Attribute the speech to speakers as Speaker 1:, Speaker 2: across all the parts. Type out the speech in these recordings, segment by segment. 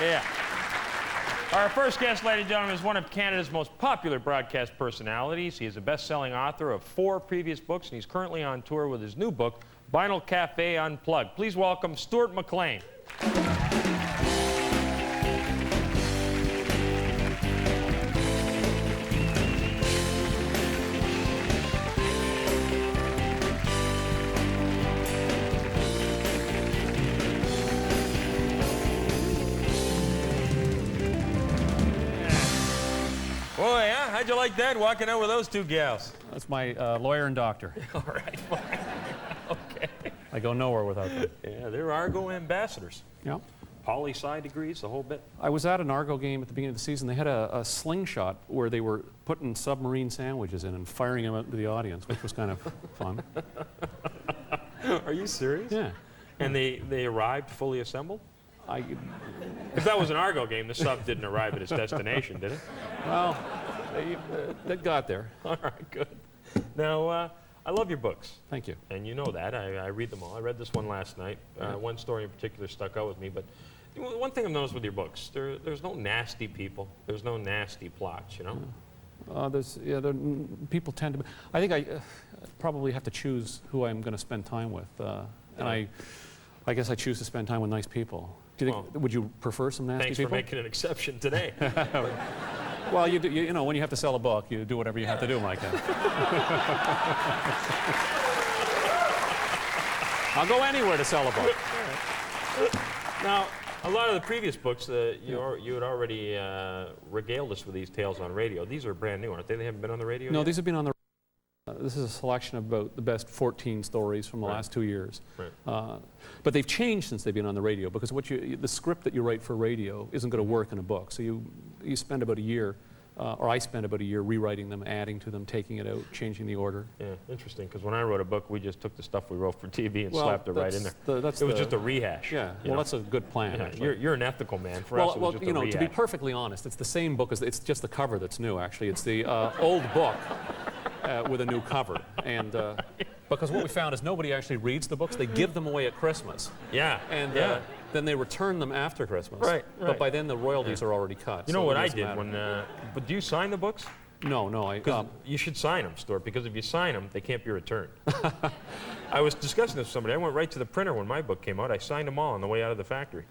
Speaker 1: Yeah. Our first guest, ladies and gentlemen, is one of Canada's most popular broadcast personalities. He is a best-selling author of 4 previous books, and he's currently on tour with his new book, Vinyl Cafe Unplugged. Please welcome Stuart McLEAN. Boy, huh? How'd you like that, walking out with those 2 gals?
Speaker 2: That's my lawyer and doctor.
Speaker 1: All right, fine. Okay.
Speaker 2: I go nowhere without them.
Speaker 1: Yeah, they're Argo ambassadors.
Speaker 2: Yeah.
Speaker 1: Poli-sci degrees, the whole bit.
Speaker 2: I was at an Argo game at the beginning of the season. They had a slingshot where they were putting submarine sandwiches in and firing them out into the audience, which was kind of fun.
Speaker 1: Are you serious?
Speaker 2: Yeah.
Speaker 1: And they arrived fully assembled? If that was an Argo game, the sub didn't arrive at its destination, did it?
Speaker 2: Well, they got there.
Speaker 1: All right, good. Now, I love your books.
Speaker 2: Thank you.
Speaker 1: And you know that. I read them all. I read this one last night. One story in particular stuck out with me. But one thing I've noticed with your books, there's no nasty people. There's no nasty plots, you know?
Speaker 2: People tend to. I think I probably have to choose who I'm going to spend time with. And I guess I choose to spend time with nice people. Do you think, would you prefer some nasty people?
Speaker 1: Thanks for making an exception today.
Speaker 2: Well, you know, when you have to sell a book, you do whatever you have to do, Mike. I'll go anywhere to sell a book.
Speaker 1: Now, a lot of the previous books, you had already regaled us with these tales on radio. These are brand new, aren't they? They haven't been on the radio
Speaker 2: No,
Speaker 1: yet?
Speaker 2: these have been on the this is a selection of about the best 14 stories from the last 2 years.
Speaker 1: Right.
Speaker 2: But they've changed since they've been on the radio, because the script that you write for radio isn't going to work in a book. So you spend about a year, or I spend about a year rewriting them, adding to them, taking it out, changing the order.
Speaker 1: Yeah, interesting, because when I wrote a book, we just took the stuff we wrote for TV and slapped it right in there. It was just a rehash.
Speaker 2: Yeah, well, that's a good plan.
Speaker 1: Yeah, you're an ethical man. For us, it was just a rehash.
Speaker 2: To be perfectly honest, it's the same book. It's just the cover that's new, actually. It's the old book. With a new cover, and because what we found is nobody actually reads the books. They give them away at Christmas.
Speaker 1: Yeah.
Speaker 2: And then they return them after Christmas.
Speaker 1: Right.
Speaker 2: But by then the royalties are already cut.
Speaker 1: You know what I did when? But do you sign the books?
Speaker 2: No.
Speaker 1: You should sign them, Stuart, because if you sign them, they can't be returned. I was discussing this with somebody. I went right to the printer when my book came out. I signed them all on the way out of the factory.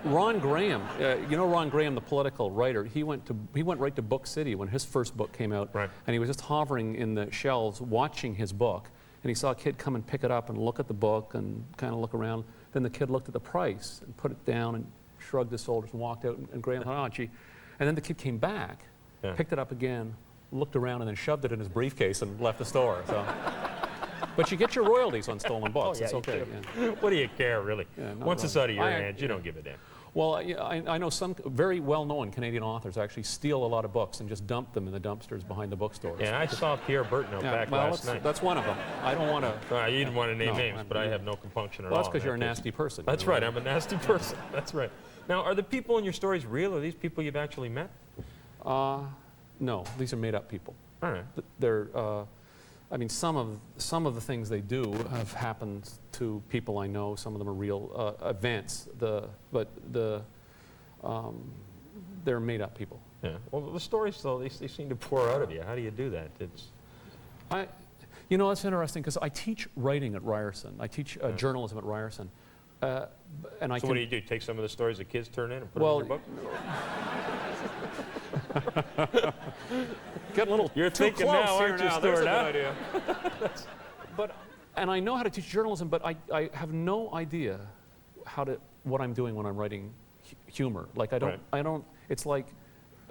Speaker 2: Ron Graham, you know Ron Graham, the political writer. He went right to Book City when his first book came out, and he was just hovering in the shelves watching his book, and he saw a kid come and pick it up and look at the book and kind of look around. Then the kid looked at the price and put it down and shrugged his shoulders and walked out. And Graham thought, oh gee, and then the kid came back, picked it up again, looked around, and then shoved it in his briefcase and left the store. So. But you get your royalties on stolen books. It's okay. Yeah.
Speaker 1: What do you care, really?
Speaker 2: Yeah,
Speaker 1: Once it's out of your hands, you don't give a damn.
Speaker 2: Well, I know some very well-known Canadian authors actually steal a lot of books and just dump them in the dumpsters behind the bookstores.
Speaker 1: Yeah, I saw Pierre Burton out back last night.
Speaker 2: That's one of them. I don't want to...
Speaker 1: you didn't want to name names, but I have no compunction at all.
Speaker 2: Well, that's because you're a nasty person.
Speaker 1: That's right, I'm a nasty person. That's right. Now, are the people in your stories real? Are these people you've actually met?
Speaker 2: No, these are made-up people.
Speaker 1: All right.
Speaker 2: They're... I mean, some of the things they do have happened to people I know. Some of them are real events. But they're made-up people.
Speaker 1: Yeah. Well, the stories, though, they seem to pour out of you. How do you do that?
Speaker 2: You know, that's interesting because I teach writing at Ryerson. I teach journalism at Ryerson. So what do you do? Take some of the stories the kids turn in and put them in your book? Get a little
Speaker 1: You're
Speaker 2: too
Speaker 1: thinking
Speaker 2: close
Speaker 1: now,
Speaker 2: here
Speaker 1: aren't you,
Speaker 2: now.
Speaker 1: Stuart?
Speaker 2: There's a good idea. And I know how to teach journalism, but I have no idea what I'm doing when I'm writing humor. Like I don't. It's like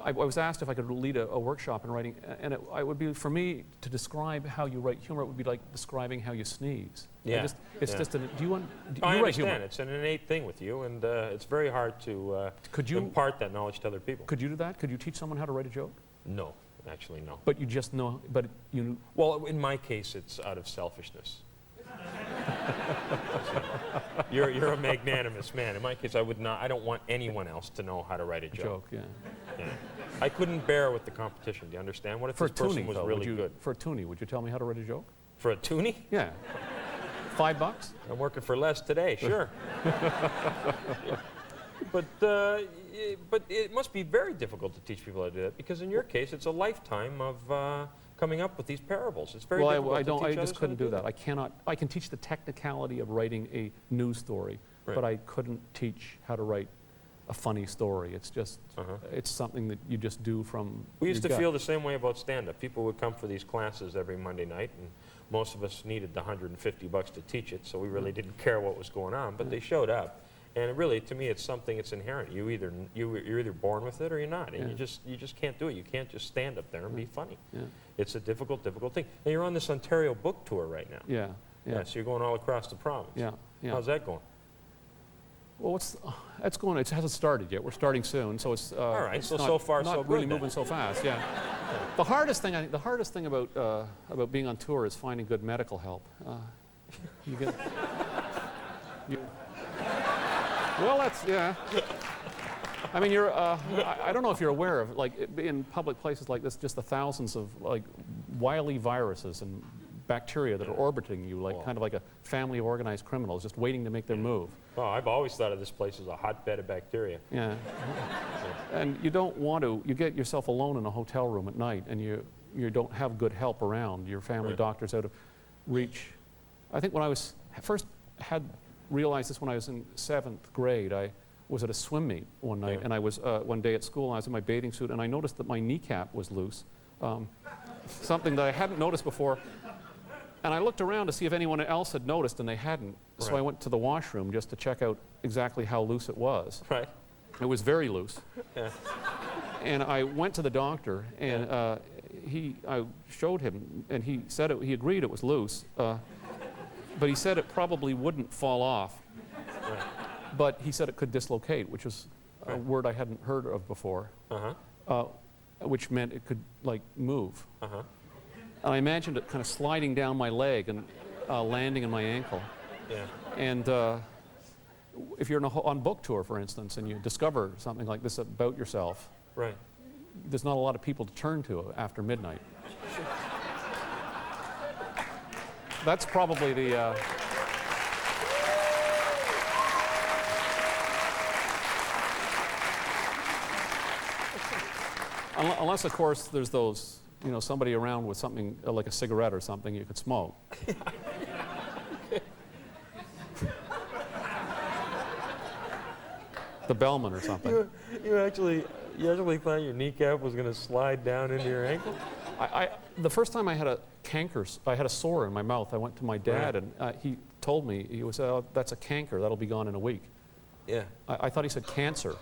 Speaker 2: I was asked if I could lead a workshop in writing, and it would be, for me to describe how you write humor, it would be like describing how you sneeze.
Speaker 1: Yeah.
Speaker 2: It's just do you
Speaker 1: I
Speaker 2: write humor?
Speaker 1: understand. It's an innate thing with you, and it's very hard to impart that knowledge to other people.
Speaker 2: Could you do that? Could you teach someone how to write a joke?
Speaker 1: No, actually no.
Speaker 2: But you just know, but you...
Speaker 1: Well, in my case, it's out of selfishness. You're a magnanimous man. In my case, I don't want anyone else to know how to write a joke.
Speaker 2: Yeah.
Speaker 1: I couldn't bear with the competition. Do you understand? What if this person was really good?
Speaker 2: For a toonie, would you tell me how to write a joke?
Speaker 1: For a toonie?
Speaker 2: Yeah. $5?
Speaker 1: I'm working for less today, sure. But it must be very difficult to teach people how to do that, because in your case, it's a lifetime of coming up with these parables. It's very difficult to teach
Speaker 2: I
Speaker 1: others
Speaker 2: just couldn't
Speaker 1: how to
Speaker 2: do that. I cannot. I can teach the technicality of writing a news story, but I couldn't teach how to write a funny story. It's just, it's something that you just do from
Speaker 1: We used to
Speaker 2: your gut.
Speaker 1: feel the same way about stand-up. People would come for these classes every Monday night, and most of us needed the $150 to teach it, so we really didn't care what was going on, but they showed up. And really, to me, it's something that's inherent. You're either born with it or you're not, and you just can't do it. You can't just stand up there and be funny.
Speaker 2: Yeah.
Speaker 1: It's a difficult thing. And you're on this Ontario book tour right now.
Speaker 2: Yeah.
Speaker 1: Yeah, so you're going all across the province.
Speaker 2: Yeah. Yeah.
Speaker 1: How's that going?
Speaker 2: Well, it's going. It hasn't started yet. We're starting soon, so it's.
Speaker 1: All right.
Speaker 2: It's
Speaker 1: So
Speaker 2: not,
Speaker 1: so far,
Speaker 2: not
Speaker 1: so
Speaker 2: really
Speaker 1: good.
Speaker 2: moving so fast. Yeah. The hardest thing, I think, the hardest thing about being on tour is finding good medical help. You get. Well, that's yeah. I mean, you're. I don't know if you're aware of, like, in public places like this, just the thousands of like wily viruses and bacteria that are orbiting you, like kind of like a family of organized criminals, just waiting to make their move.
Speaker 1: Oh, I've always thought of this place as a hotbed of bacteria.
Speaker 2: Yeah. And you don't want to. You get yourself alone in a hotel room at night, and you don't have good help around. Your family doctor's out of reach. I think when I was first realized this when I was in 7th grade, I was at a swim meet one night, and I was one day at school, and I was in my bathing suit, and I noticed that my kneecap was loose, something that I hadn't noticed before. And I looked around to see if anyone else had noticed, and they hadn't. So I went to the washroom just to check out exactly how loose it was.
Speaker 1: Right.
Speaker 2: It was very loose.
Speaker 1: Yeah.
Speaker 2: And I went to the doctor, and I showed him, and he said he agreed it was loose, but he said it probably wouldn't fall off.
Speaker 1: Right.
Speaker 2: But he said it could dislocate, which was a word I hadn't heard of before, which meant it could, like, move. And I imagined it kind of sliding down my leg and landing in my ankle.
Speaker 1: Yeah.
Speaker 2: And if you're on book tour, for instance, and you discover something like this about yourself,
Speaker 1: Right.
Speaker 2: there's not a lot of people to turn to after midnight. That's probably the... Unless, of course, there's those, somebody around with something like a cigarette or something you could smoke. The bellman or something.
Speaker 1: You actually thought your kneecap was going to slide down into your ankle?
Speaker 2: The first time I had a sore in my mouth, I went to my dad, and he told me, he was, that's a canker, that'll be gone in a week.
Speaker 1: Yeah.
Speaker 2: I thought he said cancer.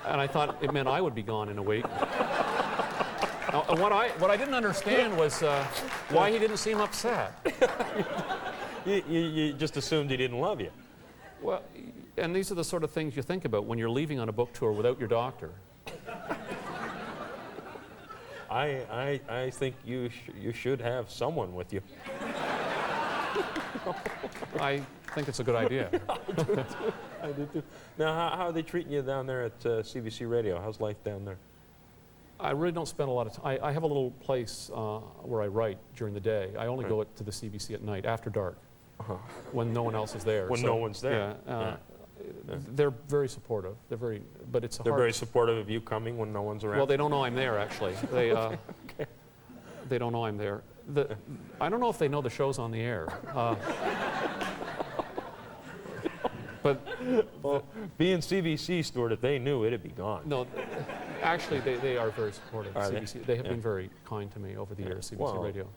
Speaker 2: And I thought it meant I would be gone in a week. And what I didn't understand was why he didn't seem upset.
Speaker 1: You just assumed he didn't love you.
Speaker 2: Well, and these are the sort of things you think about when you're leaving on a book tour without your doctor.
Speaker 1: I think you should have someone with you.
Speaker 2: I think it's a good idea.
Speaker 1: I do too. Now, how are they treating you down there at CBC Radio? How's life down there?
Speaker 2: I really don't spend a lot of time. I have a little place where I write during the day. I only go to the CBC at night, after dark, when no one else is there.
Speaker 1: When no one's there.
Speaker 2: Yeah, they're very supportive. But it's
Speaker 1: They're very supportive of you coming when no one's around?
Speaker 2: Well, they don't know I'm there, actually. They, they don't know I'm there. I don't know if they know the show's on the air. But
Speaker 1: being CBC, Stuart, if they knew, it'd be gone.
Speaker 2: No, actually, they are very supportive.
Speaker 1: Are
Speaker 2: CBC. They have been very kind to me over the years, CBC Radio.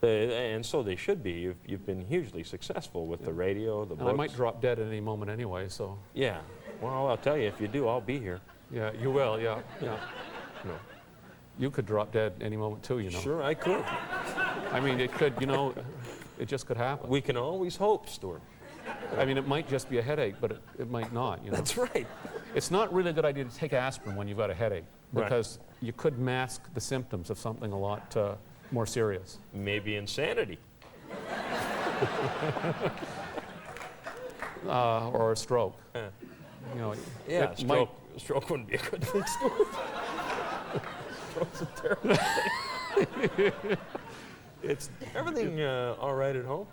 Speaker 1: And so they should be. You've been hugely successful with the radio, the books.
Speaker 2: And I might drop dead at any moment anyway, so.
Speaker 1: Yeah. Well, I'll tell you, if you do, I'll be here.
Speaker 2: Yeah, you will, yeah.
Speaker 1: No.
Speaker 2: You could drop dead any moment too,
Speaker 1: Sure, I could.
Speaker 2: I mean, it could, it just could happen.
Speaker 1: We can always hope, Stuart.
Speaker 2: I mean, it might just be a headache, but it might not,
Speaker 1: That's right.
Speaker 2: It's not really a good idea to take aspirin when you've got a headache, because you could mask the symptoms of something a lot more serious.
Speaker 1: Maybe insanity.
Speaker 2: Or a stroke.
Speaker 1: Yeah, stroke wouldn't be a good thing, Stuart. Stroke's a terrible thing. It's everything all right at home?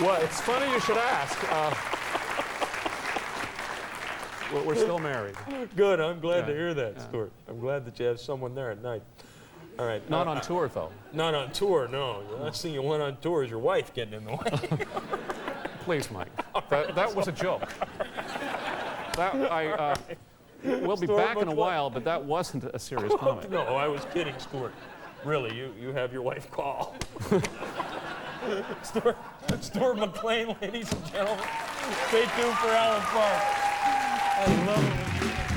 Speaker 2: Well, it's funny you should ask. We're still married.
Speaker 1: Good. I'm glad to hear that, Stuart. I'm glad that you have someone there at night. All right.
Speaker 2: Not on tour, though.
Speaker 1: Not on tour, no. The last thing you want on tour is your wife getting in the way.
Speaker 2: Please, Mike. That was a joke. We'll be back in a while, but that wasn't a serious comment.
Speaker 1: No, I was kidding, Stuart. Really, you have your wife call. Stuart McLEAN, ladies and gentlemen. Stay tuned for Alan Park. I love it.